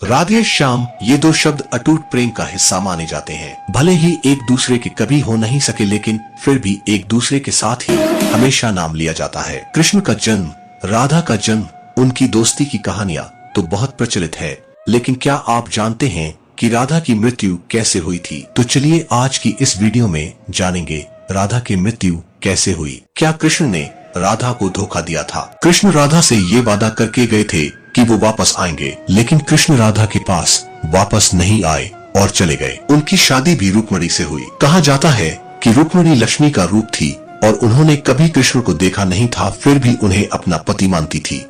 राधे श्याम ये दो शब्द अटूट प्रेम का हिस्सा माने जाते हैं। भले ही एक दूसरे के कभी हो नहीं सके, लेकिन फिर भी एक दूसरे के साथ ही हमेशा नाम लिया जाता है। कृष्ण का जन्म, राधा का जन्म, उनकी दोस्ती की कहानियां तो बहुत प्रचलित है, लेकिन क्या आप जानते हैं कि राधा की मृत्यु कैसे हुई थी? तो चलिए आज की इस वीडियो में जानेंगे राधा की मृत्यु कैसे हुई। क्या कृष्ण ने राधा को धोखा दिया था? कृष्ण राधा से ये वादा करके गए थे कि वो वापस आएंगे, लेकिन कृष्ण राधा के पास वापस नहीं आए और चले गए। उनकी शादी भी रुक्मिणी से हुई। कहा जाता है कि रुक्मिणी लक्ष्मी का रूप थी और उन्होंने कभी कृष्ण को देखा नहीं था, फिर भी उन्हें अपना पति मानती थी।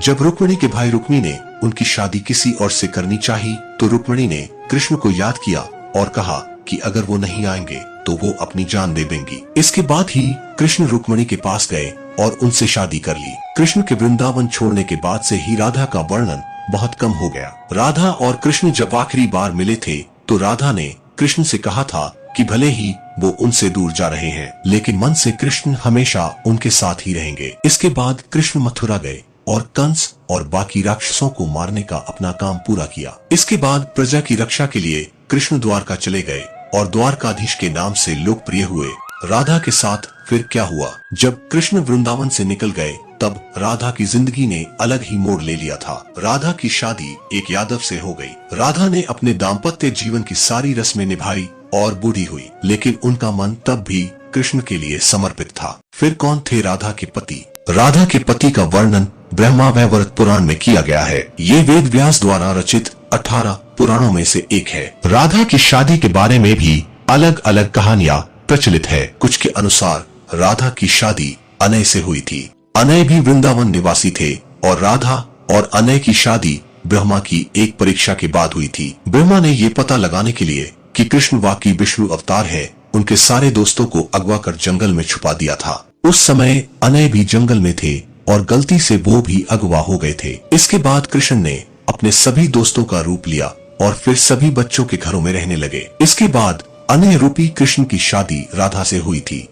जब रुक्मिणी के भाई रुक्मी ने उनकी शादी किसी और से करनी चाही, तो रुक्मिणी ने कृष्ण को याद किया और कहा कि अगर वो नहीं आएंगे तो वो अपनी जान दे देंगी। इसके बाद ही कृष्ण रुक्मिणी के पास गए और उनसे शादी कर ली। कृष्ण के वृंदावन छोड़ने के बाद से ही राधा का वर्णन बहुत कम हो गया। राधा और कृष्ण जब आखिरी बार मिले थे तो राधा ने कृष्ण से कहा था कि भले ही वो उनसे दूर जा रहे हैं, लेकिन मन से कृष्ण हमेशा उनके साथ ही रहेंगे। इसके बाद कृष्ण मथुरा गए और कंस और बाकी राक्षसों को मारने का अपना काम पूरा किया। इसके बाद प्रजा की रक्षा के लिए कृष्ण द्वारका चले गए और द्वारकाधीश के नाम से लोकप्रिय हुए। राधा के साथ फिर क्या हुआ? जब कृष्ण वृंदावन से निकल गए तब राधा की जिंदगी ने अलग ही मोड़ ले लिया था। राधा की शादी एक यादव से हो गई। राधा ने अपने दाम्पत्य जीवन की सारी रस्में निभाई और बूढ़ी हुई, लेकिन उनका मन तब भी कृष्ण के लिए समर्पित था। फिर कौन थे राधा के पति? राधा के पति का वर्णन ब्रह्मावैवर्त पुराण में किया गया है। ये वेद व्यास द्वारा रचित 18 पुराणों में से एक है। राधा की शादी के बारे में भी अलग अलग कहानियां प्रचलित है। कुछ के अनुसार राधा की शादी अनय से हुई थी। अनय भी वृंदावन निवासी थे और राधा और अनय की शादी ब्रह्मा की एक परीक्षा के बाद हुई थी। ब्रह्मा ने ये पता लगाने के लिए कि कृष्ण वाकई विष्णु अवतार है, उनके सारे दोस्तों को अगवा कर जंगल में छुपा दिया था। उस समय अनय भी जंगल में थे और गलती से वो भी अगवा हो गए थे। इसके बाद कृष्ण ने अपने सभी दोस्तों का रूप लिया और फिर सभी बच्चों के घरों में रहने लगे। इसके बाद अनय रूपी कृष्ण की शादी राधा से हुई थी।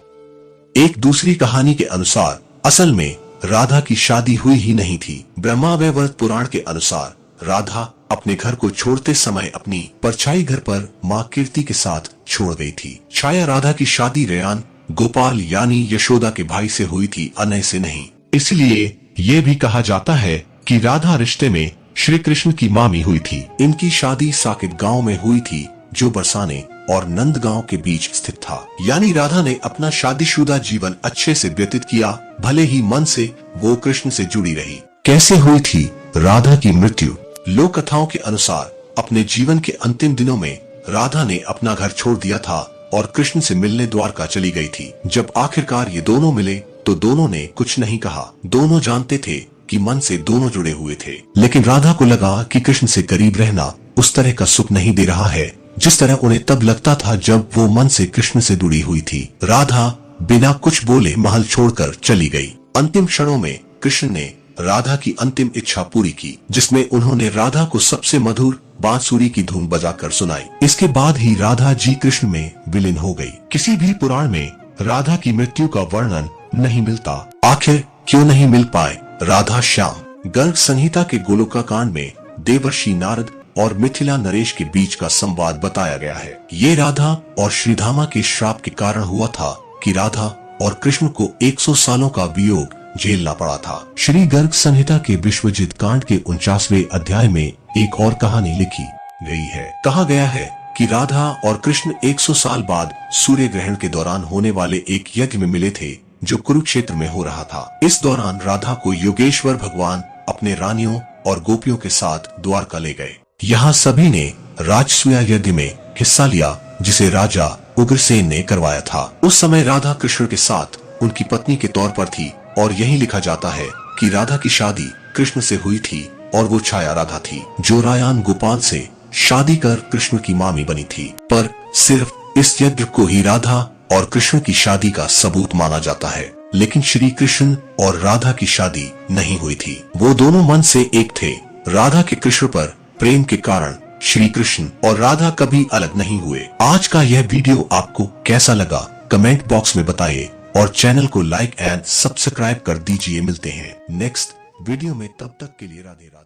एक दूसरी कहानी के अनुसार असल में राधा की शादी हुई ही नहीं थी। ब्रह्मावैवर्त पुराण के अनुसार राधा अपने घर को छोड़ते समय अपनी परछाई घर पर माँ कीर्ति के साथ छोड़ गई थी। छाया राधा की शादी रेयान गोपाल यानी यशोदा के भाई से हुई थी, अनय से नहीं। इसलिए ये भी कहा जाता है कि राधा रिश्ते में श्री कृष्ण की मामी हुई थी। इनकी शादी साकेत गांव में हुई थी, जो बरसाने और नंद गांव के बीच स्थित था। यानी राधा ने अपना शादीशुदा जीवन अच्छे से व्यतीत किया, भले ही मन से वो कृष्ण से जुड़ी रही। कैसे हुई थी राधा की मृत्यु? लोक कथाओं के अनुसार अपने जीवन के अंतिम दिनों में राधा ने अपना घर छोड़ दिया था और कृष्ण से मिलने द्वारका चली गई थी। जब आखिरकार ये दोनों मिले तो दोनों ने कुछ नहीं कहा। दोनों जानते थे कि मन से दोनों जुड़े हुए थे, लेकिन राधा को लगा कि कृष्ण से करीब रहना उस तरह का सुख नहीं दे रहा है जिस तरह उन्हें तब लगता था जब वो मन से कृष्ण से जुड़ी हुई थी। राधा बिना कुछ बोले महल छोड़कर चली गई। अंतिम क्षणों में कृष्ण ने राधा की अंतिम इच्छा पूरी की, जिसमें उन्होंने राधा को सबसे मधुर बांसुरी की धुन बजाकर सुनाई। इसके बाद ही राधा जी कृष्ण में विलीन हो गई। किसी भी पुराण में राधा की मृत्यु का वर्णन नहीं मिलता। आखिर क्यों नहीं मिल पाए राधा श्याम? गर्ग संहिता के गोलोका कांड में देवर्षि नारद और मिथिला नरेश के बीच का संवाद बताया गया है। ये राधा और श्रीधामा के श्राप के कारण हुआ था कि राधा और कृष्ण को 100 सालों का वियोग झेलना पड़ा था। श्री गर्ग संहिता के विश्वजित कांड के 49वें अध्याय में एक और कहानी लिखी गई है। कहा गया है कि राधा और कृष्ण 100 साल बाद सूर्य ग्रहण के दौरान होने वाले एक यज्ञ में मिले थे, जो कुरुक्षेत्र में हो रहा था। इस दौरान राधा को योगेश्वर भगवान अपने रानियों और गोपियों के साथ द्वारका ले गए। यहाँ सभी ने राजसूया यज्ञ में हिस्सा लिया, जिसे राजा उग्रसेन ने करवाया था। उस समय राधा कृष्ण के साथ उनकी पत्नी के तौर पर थी और यही लिखा जाता है कि राधा की शादी कृष्ण से हुई थी और वो छाया राधा थी, जो रायान गोपाल से शादी कर कृष्ण की मामी बनी थी। पर सिर्फ इस यज्ञ को ही राधा और कृष्ण की शादी का सबूत माना जाता है, लेकिन श्री कृष्ण और राधा की शादी नहीं हुई थी। वो दोनों मन से एक थे। राधा के कृष्ण पर प्रेम के कारण श्री कृष्ण और राधा कभी अलग नहीं हुए। आज का यह वीडियो आपको कैसा लगा कमेंट बॉक्स में बताइए और चैनल को लाइक एंड सब्सक्राइब कर दीजिए। मिलते हैं नेक्स्ट वीडियो में, तब तक के लिए राधे राधे।